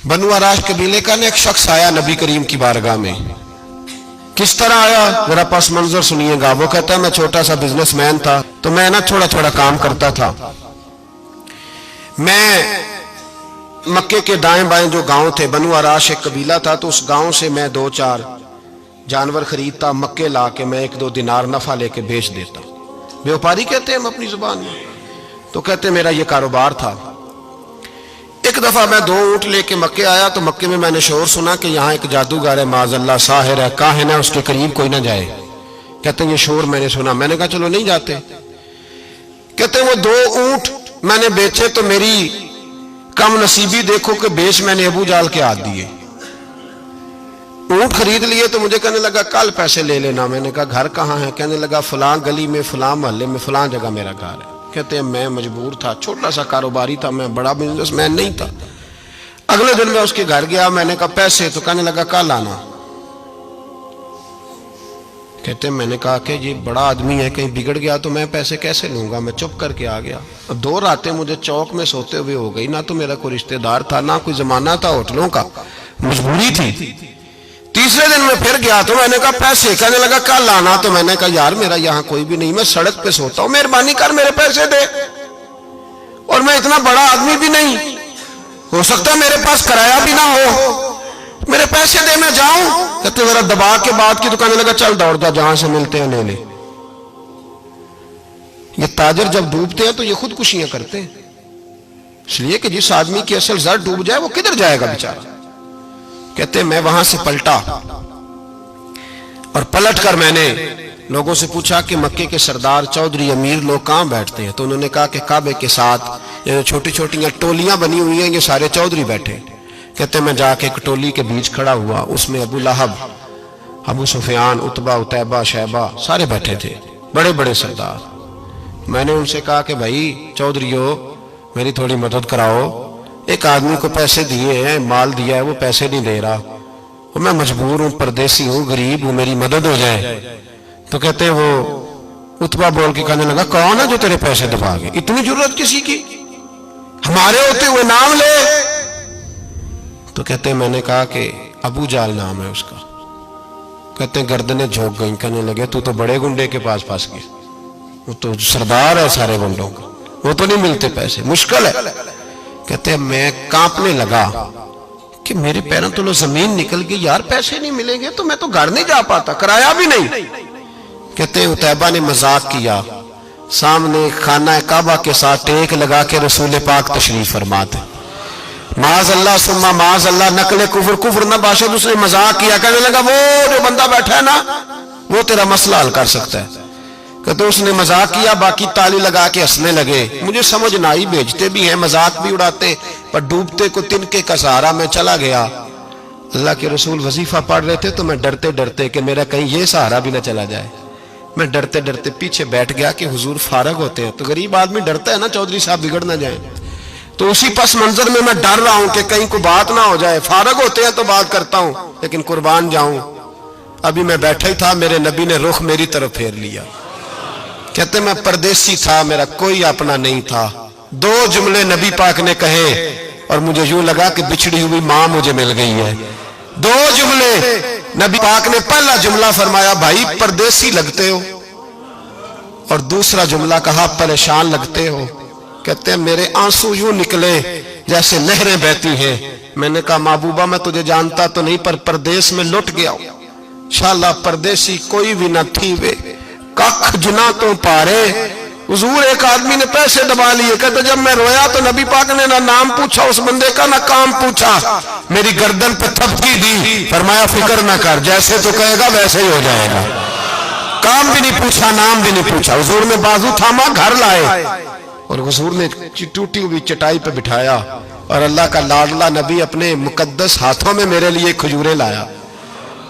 بنو آراش قبیلے کا ایک شخص آیا نبی کریم کی بارگاہ میں. کس طرح آیا میرا پس منظر سنیے گا. وہ کہتا ہے میں چھوٹا سا بزنس مین تھا تو میں تھوڑا تھوڑا کام کرتا تھا. میں مکے کے دائیں بائیں جو گاؤں تھے، بنو آراش ایک قبیلہ تھا، تو اس گاؤں سے میں 2-4 جانور خریدتا، مکے لا کے میں 1-2 دینار نفع لے کے بیچ دیتا. بیوپاری کہتے ہیں ہم اپنی زبان میں. تو کہتے میرا یہ کاروبار تھا. ایک دفعہ میں 2 اونٹ لے کے مکے آیا تو مکے میں میں نے شور سنا کہ یہاں ایک جادوگر ہے، معاذ اللہ ساحر ہے، کاہن ہے، اس کے قریب کوئی نہ جائے. کہتے ہیں یہ شور میں نے سنا. میں نے کہا چلو نہیں جاتے. کہتے ہیں وہ 2 اونٹ میں نے بیچے تو میری کم نصیبی دیکھو کہ بیچ میں نے ابو جال کے ہاتھ دیے. اونٹ خرید لیے تو مجھے کہنے لگا کل پیسے لے لینا. میں نے کہا گھر کہاں ہے؟ کہنے لگا فلاں گلی میں، فلاں محلے میں، فلاں جگہ میرا گھر ہے. کہتے ہیں میں مجبور تھا، چھوٹا سا کاروباری تھا، میں بڑا بزنس مین نہیں تھا. اگلے دن میں اس کے گھر گیا. میں نے کہا پیسے؟ تو کہنے لگا کل آنا. کہتے ہیں میں نے کہا کہ یہ بڑا آدمی ہے، کہیں بگڑ گیا تو میں پیسے کیسے لوں گا. میں چپ کر کے آ گیا. 2 راتیں مجھے چوک میں سوتے ہوئے ہو گئی. نہ تو میرا کوئی رشتہ دار تھا، نہ کوئی زمانہ تھا ہوٹلوں کا، مجبوری تھی. تیسرے دن میں پھر گیا تو میں نے کہا پیسے؟ کہنے لگا کل آنا. تو میں نے کہا یار میرا یہاں کوئی بھی نہیں، میں سڑک پہ سوتا ہوں، مہربانی کر میرے پیسے دے. اور میں اتنا بڑا آدمی بھی نہیں، ہو سکتا میرے پاس کرایہ بھی نہ ہو، میرے پیسے دے میں جاؤں. کہتے ذرا دبا کے بات کی تو کہنے لگا چل دوڑ جا، جہاں سے ملتے ہیں لے لے. یہ تاجر جب ڈوبتے ہیں تو یہ خودکشیاں کرتے ہیں، اس لیے کہ جس آدمی کی اصل زر ڈوب جائے وہ کدھر جائے گا بیچارہ. کہتے ہیں میں وہاں سے پلٹا اور پلٹ کر میں نے لوگوں سے پوچھا کہ مکے کے سردار چودھری امیر لوگ کہاں بیٹھتے ہیں. تو انہوں نے کہا کہ کعبے کے ساتھ یہ چھوٹی چھوٹی ٹولیاں بنی ہوئی ہیں، یہ سارے چودھری بیٹھے. کہتے ہیں میں جا کے ایک ٹولی کے بیچ کھڑا ہوا، اس میں ابو لہب، ابو سفیان، عتبہ، عتیبہ، شیبہ سارے بیٹھے تھے، بڑے بڑے سردار. میں نے ان سے کہا کہ بھائی چودھریو میری تھوڑی مدد کراؤ. ایک آدمی کو پیسے دیے ہیں، مال دیا ہے، وہ پیسے نہیں دے رہا، میں مجبور ہوں، پردیسی ہوں، غریب ہوں، میری مدد ہو جائے. تو کہتے ہیں وہ عتبہ بول کے کہنے لگا کون ہے جو تیرے پیسے دبا گئے؟ اتنی ضرورت کسی کی؟ ہمارے ہوتے ہوئے نام لے. تو کہتے ہیں میں نے کہا کہ ابو جال نام ہے اس کا. کہتے ہیں گردنیں جھوک گئیں. کہنے لگے تو بڑے گنڈے کے پاس پھنس گئے، وہ تو سردار ہے سارے گنڈوں کا، وہ تو نہیں ملتے پیسے، مشکل ہے. کہتے ہیں میں کانپنے لگا کہ میرے پیروں تو زمین نکل گئی، یار پیسے نہیں ملیں گے تو میں تو گھر نہیں جا پاتا، کرایہ بھی نہیں. کہتے ہیں عتیبہ نے مذاق کیا، سامنے خانہ کعبہ کے ساتھ ٹیک لگا کے رسول پاک تشریف فرماتے، معاذ اللہ ثم معاذ اللہ نقل کفر نہ باشد. اس نے مذاق کیا، کہنے لگا وہ جو بندہ بیٹھا ہے نا وہ تیرا مسئلہ حل کر سکتا ہے. کہتے اس نے مذاق کیا، باقی تالی لگا کے ہنسنے لگے. مجھے سمجھ نہ آئی، بیچتے بھی ہیں، مذاق بھی اڑاتے، پر ڈوبتے کو تنکے کا سہارا میں چلا گیا. اللہ کے رسول وظیفہ پڑھ رہے تھے تو میں ڈرتے ڈرتے کہ میرا کہیں یہ سہارا بھی نہ چلا جائے، میں ڈرتے ڈرتے پیچھے بیٹھ گیا کہ حضور فارغ ہوتے ہیں. تو غریب آدمی ڈرتا ہے نا چودھری صاحب بگڑ نہ جائیں. تو اسی پس منظر میں میں ڈر رہا ہوں کہ کہیں کوئی بات نہ ہو جائے. فارغ ہوتے ہیں تو بات کرتا ہوں لیکن قربان جاؤں. ابھی میں بیٹھا ہی تھا، میرے نبی نے رخ میری طرف پھیر لیا. کہتے میں پردیسی تھا، میرا کوئی اپنا نہیں تھا. 2 جملے نبی پاک نے کہے اور مجھے یوں لگا کہ بچھڑی ہوئی ماں مجھے مل گئی ہے. 2 جملے نبی پاک نے. پہلا جملہ فرمایا بھائی پردیسی لگتے ہو، اور دوسرا جملہ کہا پریشان لگتے ہو. کہتے ہیں میرے آنسو یوں نکلے جیسے نہریں بہتی ہیں. میں نے کہا محبوبہ میں تجھے جانتا تو نہیں، پر پردیس میں لٹ گیا ہوں. انشاءاللہ پردیسی کوئی بھی نہ تھی وے کخ جنا تو پارے. حضور ایک آدمی نے پیسے دبا لیے. کہتے جب میں رویا تو نبی پاک نے نہ نام پوچھا اس بندے کا، نہ کام پوچھا، میری گردن پہ تھپکی دی، فرمایا فکر نہ کر، جیسے تو کہے گا ویسے ہی ہو جائے گا. کام بھی نہیں پوچھا، نام بھی نہیں پوچھا. حضور نے بازو تھاما، گھر لائے اور حضور نے ٹوٹی ہوئی چٹائی پہ بٹھایا اور اللہ کا لاڈلا نبی اپنے مقدس ہاتھوں میں میرے لیے کھجوریں لایا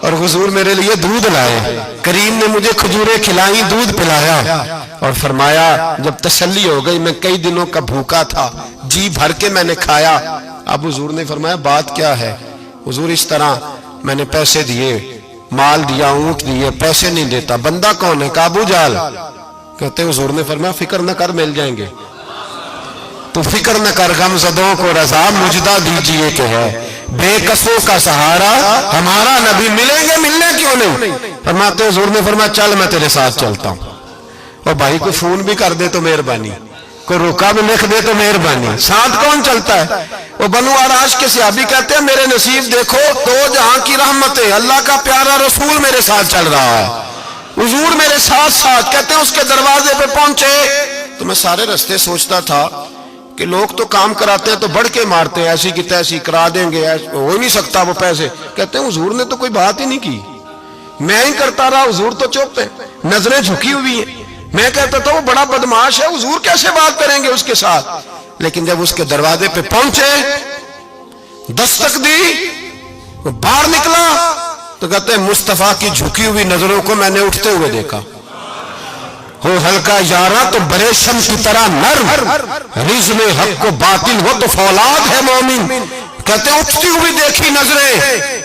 اور حضور میرے لیے دودھ لائے. کریم نے مجھے کھجوریں کھلائیں، دودھ پلایا اور فرمایا جب تسلی ہو گئی، میں کئی دنوں کا بھوکا تھا، جی بھر کے میں نے کھایا. اب حضور نے فرمایا بات کیا ہے؟ حضور اس طرح میں نے پیسے دیے، مال دیا، اونٹ دیے، پیسے نہیں دیتا. بندہ کون ہے؟ ابو جال. کہتے حضور نے فرمایا فکر نہ کر، مل جائیں گے. تو فکر نہ کر، غم زدوں کو رضا مجدہ دیجئے کہ ہے. بے کسوں کا سہارا ہمارا نبی، ملیں گے ملنے کیوں نہیں؟ فرماتے حضور نے فرمایا چل میں تیرے ساتھ چلتا ہوں۔ اور بھائی کو فون بھی کر دے تو مہربانی، کوئی روکا بھی لکھ دے تو مہربانی، ساتھ کون چلتا ہے؟ وہ بنو عراش کے صحابی کہتے ہیں میرے نصیب دیکھو، دو جہاں کی رحمتیں، اللہ کا پیارا رسول میرے ساتھ چل رہا ہے، حضور میرے ساتھ ساتھ۔ کہتے ہیں اس کے دروازے پہ پہنچے تو میں سارے رستے سوچتا تھا کہ لوگ تو کام کراتے ہیں تو بڑھ کے مارتے ہیں، ایسی کی تیسی کرا دیں گے، ہو ہی نہیں سکتا وہ پیسے۔ کہتے ہیں حضور نے تو کوئی بات ہی نہیں کی، میں ہی کرتا رہا، حضور تو چپ ہے، نظریں جھکی ہوئی ہیں۔ میں کہتا تھا وہ بڑا بدماش ہے، حضور کیسے بات کریں گے اس کے ساتھ؟ لیکن جب اس کے دروازے پہ پہنچے، دستک دی، وہ باہر نکلا تو کہتے ہیں مصطفیٰ کی جھکی ہوئی نظروں کو میں نے اٹھتے ہوئے دیکھا۔ ہو ہلکا یارا تو بریشم کی طرح نرم، رزم حق کو باطل ہو تو فولاد ہے مومن۔ کہتے ہیں اٹھتی ہوئی دیکھی نظریں،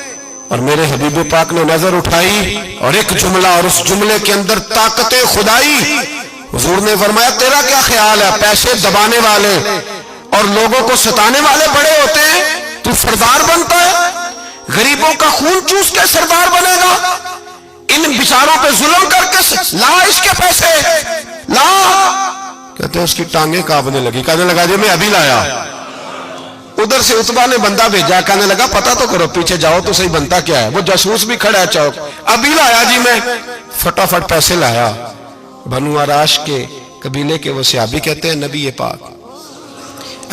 اور میرے حبیب پاک نے نظر اٹھائی اور ایک جملہ، اور اس جملے کے اندر طاقت خدائی۔ حضور نے فرمایا تیرا کیا خیال ہے؟ پیسے دبانے والے اور لوگوں کو ستانے والے بڑے ہوتے ہیں، تو سردار بنتا ہے؟ غریبوں کا خون چوس کے سردار بنے گا؟ ان بیچاروں پہ ظلم کر کے لا اس کے پیسے لا۔ کہتے ہیں اس کی ٹانگیں کانپنے لگی، کہنے لگا جی میں ابھی لایا۔ ادھر سے عتبہ نے بندہ بھیجا، کہنے لگا پتہ تو کرو، پیچھے جاؤ تو صحیح بنتا کیا ہے۔ وہ جاسوس بھی کھڑا ہے چوک، ابھی لایا جی میں، فٹافٹ پیسے لایا۔ بنو عراش کے قبیلے کے وہ صحابی کہتے ہیں نبی پاک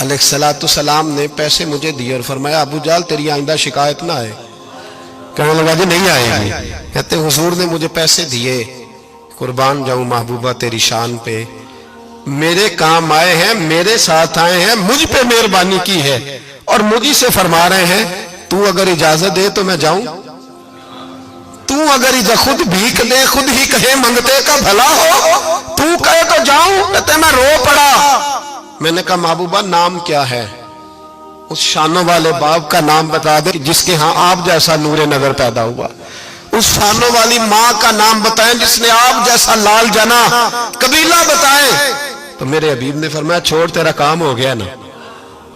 علیہ السلام نے پیسے مجھے دیے اور فرمایا ابو جال تیری آئندہ شکایت نہ آئے۔ کہنے لگا جی نہیں آئے گی۔ کہتے ہیں حضور نے مجھے پیسے دیے، قربان جاؤں محبوبہ تیری شان پہ، میرے کام آئے ہیں، میرے ساتھ آئے ہیں، مجھ پہ مہربانی کی ہے، اور مجھے سے فرما رہے ہیں تو اگر اجازت دے تو میں جاؤں، تو اگر خود بھیک دے، خود ہی کہے منگتے کا بھلا ہو، تو کہے تو جاؤں۔ کہتے ہیں میں رو پڑا۔ میں نے کہا محبوبہ نام کیا ہے؟ اس شانوں والے باپ کا نام بتا دے جس کے ہاں آپ جیسا نور نظر پیدا ہوا، اس شانوں والی ماں کا نام بتائیں جس نے آپ جیسا لال جنا، قبیلہ بتائیں۔ تو میرے حبیب نے فرمایا چھوڑ تیرا کام ہو گیا نا،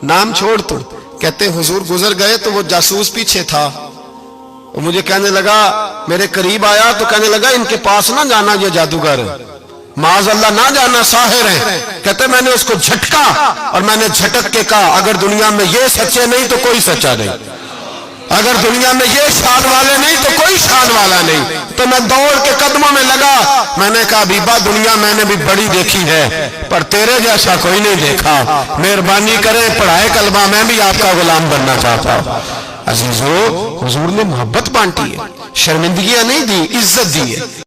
نام چھوڑ تو۔ کہتے ہیں حضور گزر گئے تو وہ جاسوس پیچھے تھا، وہ مجھے کہنے لگا، میرے قریب آیا تو کہنے لگا ان کے پاس نہ جانا، یہ جادوگر معاذ اللہ نہ جانا، ساحر ہیں۔ کہتے میں نے اس کو جھٹکا اور میں نے جھٹک کے کہا اگر دنیا میں یہ سچے نہیں تو کوئی سچا نہیں، اگر دنیا میں یہ شان والے نہیں تو کوئی شان والا نہیں۔ تو میں دوڑ کے قدموں میں لگا، میں نے کہا حبیبہ دنیا میں نے بھی بڑی دیکھی ہے پر تیرے جیسا کوئی نہیں دیکھا، مہربانی کریں پڑھائے کلمہ، میں بھی آپ کا غلام بننا چاہتا ہوں۔ عزیزو حضور نے محبت بانٹی ہے، شرمندگیاں نہیں دی، عزت دی ہے۔